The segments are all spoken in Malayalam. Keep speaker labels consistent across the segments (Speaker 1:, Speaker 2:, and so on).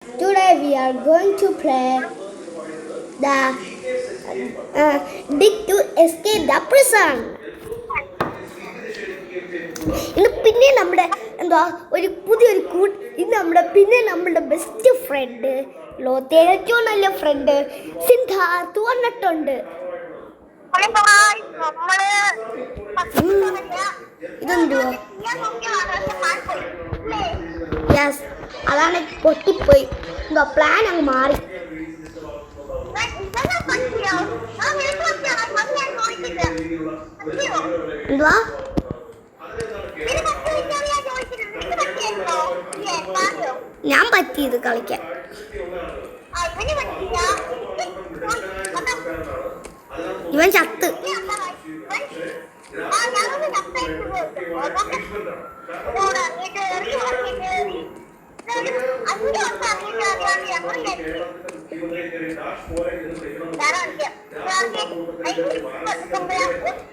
Speaker 1: Today we are going to play the dig to escape the prison. ഇന്ന് പിന്നെ നമ്മുടെ ഒരു പുതിയൊരു ഇന്ന് നമ്മുടെ ബെസ്റ്റ് ഫ്രണ്ട് ലോകത്തെ ഏറ്റവും നല്ല ഫ്രണ്ട് സിദ്ധാർത്ഥ് വന്നിട്ടുണ്ട്. ഇതെന്തുവാ? യെസ്, അതാണ് പൊട്ടിപ്പോയി. എന്തോ പ്ലാൻ അങ്ങ് മാറി. എന്തുവാ? ഞാൻ പറ്റിയത് കളിക്കാൻ. ഇവൻ ചത്ത്.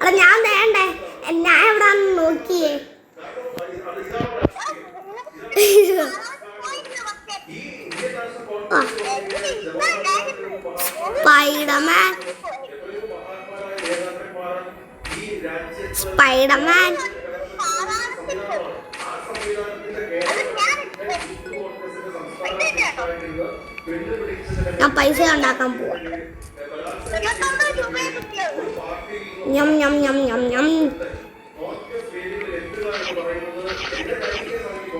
Speaker 1: അല്ല ഞാൻ വേണ്ടേ, ഞാൻ എവിടെ നോക്കിയേ. സ്പൈഡർമാൻ സ്പൈഡർമാൻ ഞാൻ പൈസ ഉണ്ടാക്കാൻ പോവാ. ഞം ഞം ഞം ഞം ഞം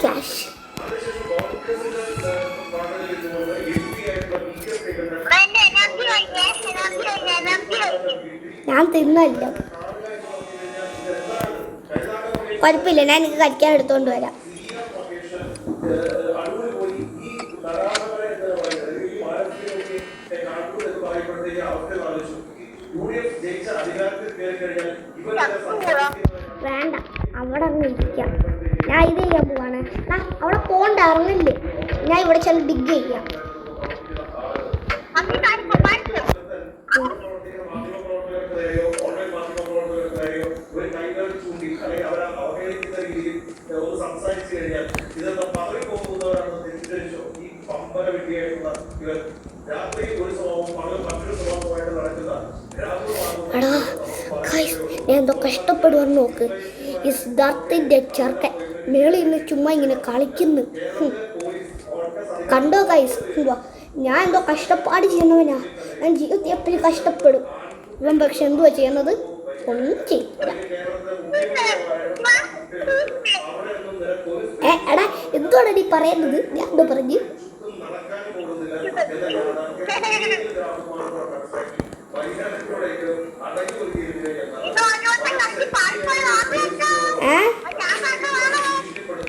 Speaker 1: ക്യാഷ്. ഞാൻ തിന്നല്ല, കുഴപ്പമില്ല, ഞാൻ എനിക്ക് കഴിക്കാൻ എടുത്തോണ്ട് വരാം. വേണ്ട, അവിടെ ഇരിക്കാം. ഞാൻ ഇത് ചെയ്യാൻ പോവാണ്. അവിടെ പോണ്ട, ഇറങ്ങില്ലേ. ഞാൻ ഇവിടെ ചെന്ന് ഡിഗ് ചെയ്യാം. എടാ ഞാൻ എന്തോ കഷ്ടപ്പെടുവാന്ന് നോക്ക്. ഈ സിദ്ധാർത്ഥിന്റെ ചെറുക്കൻ മേളിൽ നിന്ന് ചുമ്മാ ഇങ്ങനെ കളിക്കുന്നു. കണ്ടോ ഗൈസ്, ഞാൻ എന്തോ കഷ്ടപ്പാട് ചെയ്യുന്നവനാ. ഞാൻ ജീവിതത്തിൽ എപ്പോഴും കഷ്ടപ്പെടും. ഇവൻ പക്ഷെ എന്തുവാ ചെയ്യുന്നത്? ഒന്നും ചെയ്യില്ല. എടാ എന്തുവാണ് നീ പറയുന്നത്? ഞാൻ എന്തോ പറഞ്ഞു?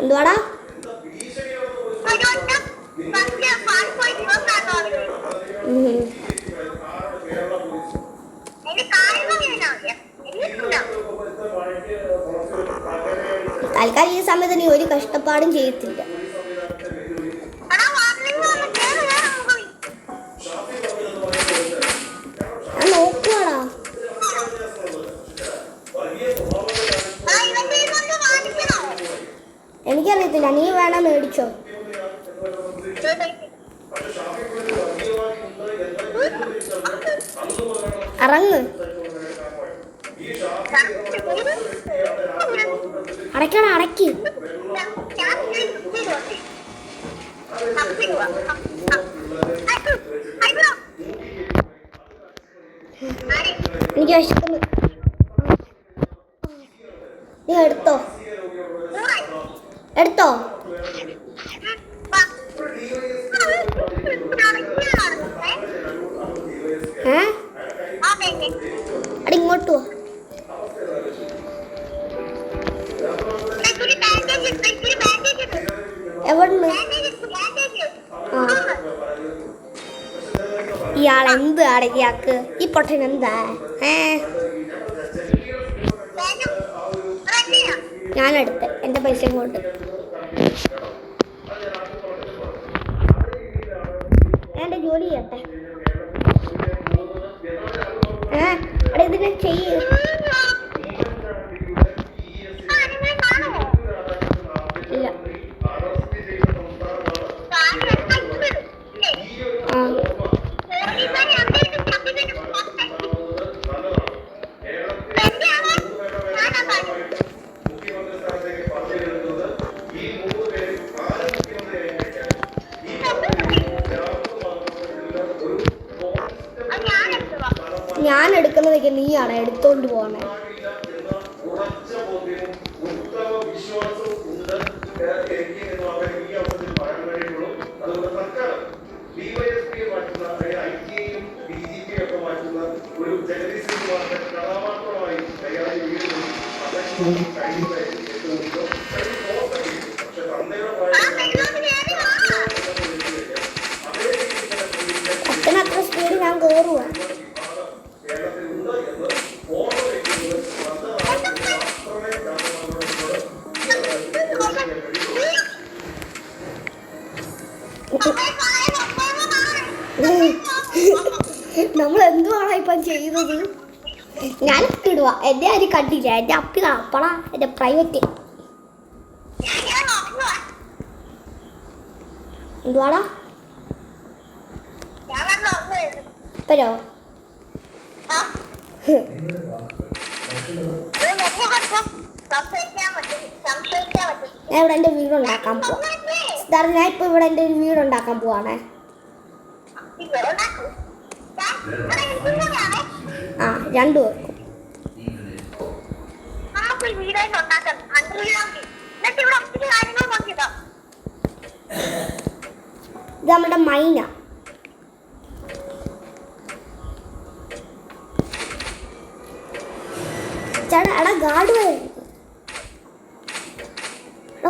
Speaker 1: എന്തുവാടാ? തൽക്കാലം ഈ സമയത്ത് നീ ഒരു കഷ്ടപ്പാടും ചെയ്യത്തില്ല. ഞാൻ നോക്കുവാടാ. എനിക്കറിയത്തില്ല, നീ വേണം മേടിച്ചോ. ഇറങ്ങ്. അടയ്ക്കണ, അടയ്ക്ക്. എനിക്ക് വിശക്കുന്നു. നീ എടുത്തോ, എടുത്തോ. അടി ഇങ്ങോട്ട് പോ. എവിടുന്ന്? ഇയാളെന്ത് അടങ്ങിയാക്ക്? ഈ പൊട്ടൻ എന്താ? ഞാനെടുത്ത് എൻ്റെ പൈസയും കൊണ്ട്. എൻ്റെ ജോലി ചെയ്യട്ടെ. അവിടെ ഇതിനെ ചെയ്യ്. ഇല്ല ഒക്കെ നീയാണ് എടുത്തോണ്ട് പോണേ. അത്ര സ്പീഡ് ഞാൻ കയറുക. നമ്മൾ എന്തുവാണ് ഇപ്പം ചെയ്തത്? ഞാൻ ഇടുക. എൻ്റെ ആരും കണ്ടില്ല. എൻ്റെ അപ്പി അപ്പളാ എൻ്റെ പ്രൈവറ്റ്. എന്തുവാടാ ഇപ്പരോ? ഞാൻ ഇവിടെ എൻ്റെ വീടുണ്ടാക്കാൻ പോവാം. ഞാൻ ഇപ്പൊ ഇവിടെ എൻ്റെ ഒരു വീടുണ്ടാക്കാൻ പോവാണേ. ആ 2 പേർക്കും. ഇത് നമ്മുടെ മൈന. ചേട്ടാ എടാ ഗാർഡ്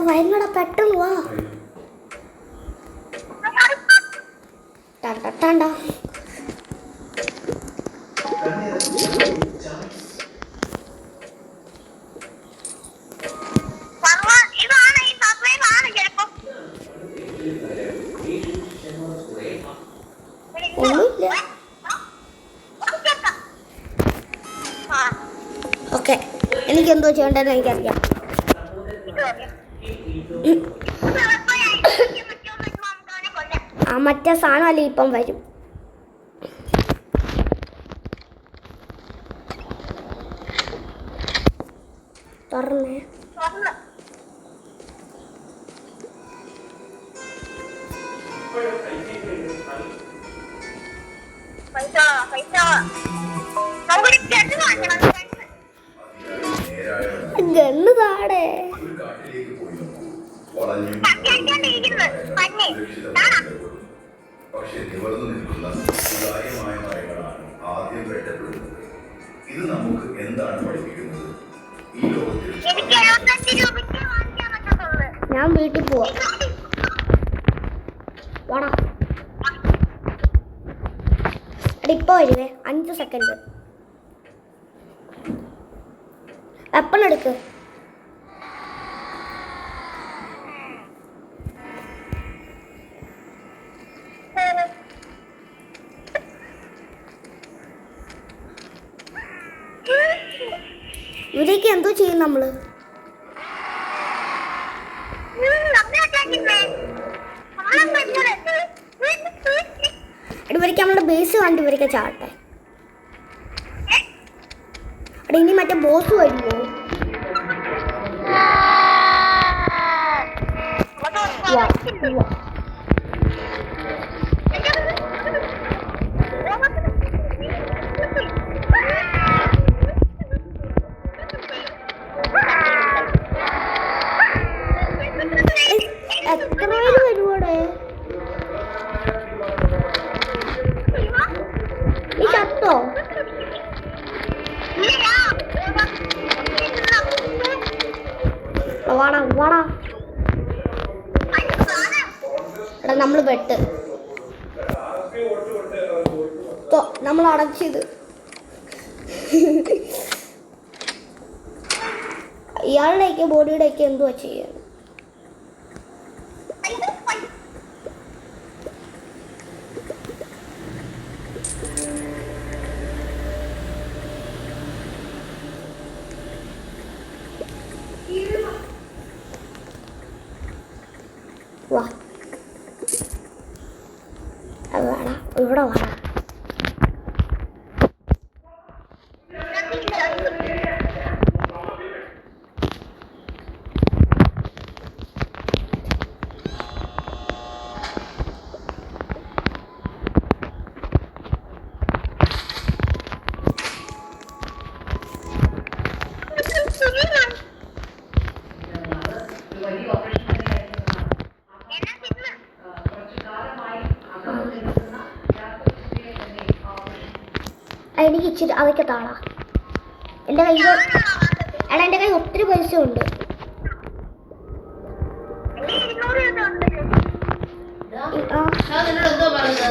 Speaker 1: വരുന്നടാ, പെട്ടെന്ന് വാ. ടണ്ട ഒന്നുമില്ല. ഓക്കെ, എനിക്കെന്തോ ചെയ്യേണ്ടതെന്ന് എനിക്കറിയാം. ആ മറ്റേ സാധനമല്ലേ ഇപ്പം വരും. തുറന്നേ. ഗണ്ണ് താടെ.
Speaker 2: പക്ഷെ നിവർന്നു നിൽക്കുന്ന സുതാര്യമായ മരങ്ങളാണ് ആദ്യം വെട്ടപ്പെടുന്നത്. ഇത് നമുക്ക് എന്താണ് പഠിപ്പിക്കുന്നത്? ഈ ലോകത്തിൽ
Speaker 1: ഞാൻ വീട്ടിൽ പോവാ. വാടാ ഇപ്പൊ വരുവേ. 5 സെക്കൻഡ്. എപ്പോഴെടുക്ക്. ഇവിടേക്ക് എന്തോ ചെയ്യും നമ്മള്? ഇവർക്ക് നമ്മുടെ ബേസ് കണ്ട് ഇവരൊക്കെ ചാട്ടെ. അവിടെ ഇനി മറ്റേ ബോസ് വരുമോ? എത്ര പേര് വരുവോടെ? നീ ചത്തോ? വാടാ വാടാ. എടാ നമ്മൾ പെട്ട് നമ്മൾ അടച്ചത്. ഇയാളുടെയൊക്കെ ബോഡിയുടെയൊക്കെ എന്തുവാ ചെയ്യുന്നത്? വാ വാടാ ഇവിടെ വാടാ. എനിക്ക് ഇച്ചിരി അതൊക്കെ താടാ. എൻ്റെ കയ്യിൽ എടാ എൻ്റെ കയ്യിൽ ഒത്തിരി പൈസ ഉണ്ട്.
Speaker 3: എന്തോ പറഞ്ഞത്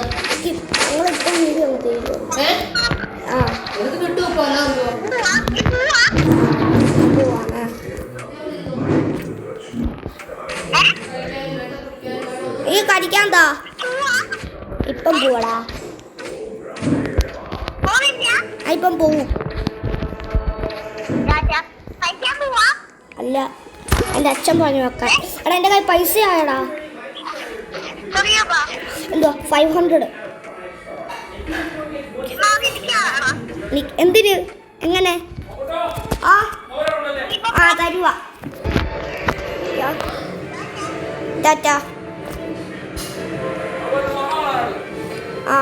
Speaker 1: ഞങ്ങളിപ്പം വീഡിയോ അങ്ങ് തരുമോ? ആ
Speaker 3: കിട്ടുമോ?
Speaker 1: പോവാണ്. ഈ കടിക്കാൻ താ. ഇപ്പം പോവാടാ. ഇപ്പം പോവും. അല്ല എൻ്റെ അച്ഛൻ പറഞ്ഞു വെക്കാൻ. എടാ എൻ്റെ കയ്യിൽ പൈസ ആയടാ. എന്തോ 500. എന്തിന്? എങ്ങനെ? ആ ആ തരുവാ. ടാറ്റ. ആ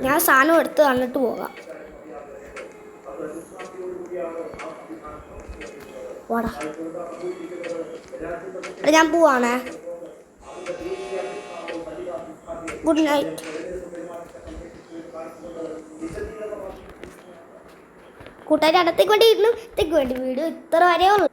Speaker 1: ഞാൻ സാധനം എടുത്ത് തന്നിട്ട് പോകാം. വാടാ. ഞാൻ പോവാണേ. Good night. കൂട്ടുകാരി അടുത്തേക്ക് വേണ്ടി ഇരുന്നു. ഇത്തേക്ക് വേണ്ടി വീഡിയോ ഇത്ര വരെയുള്ളൂ.